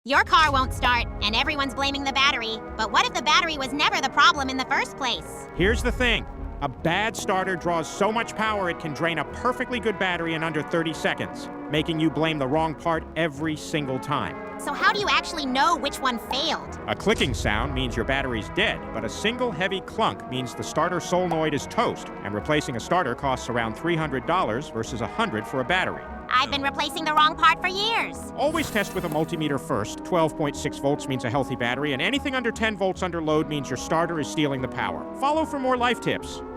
Your car won't start, and everyone's blaming the battery. But what if the battery was never the problem in the first place? Here's the thing. A bad starter draws so much power it can drain a perfectly good battery in under 30 seconds, making you blame the wrong part every single time. So how do you actually know which one failed? A clicking sound means your battery's dead, but a single heavy clunk means the starter solenoid is toast, and replacing a starter costs around $300 versus $100 for a battery. I've been replacing the wrong part for years. Always test with a multimeter first. 12.6 volts means a healthy battery, and anything under 10 volts under load means your starter is stealing the power. Follow for more life tips.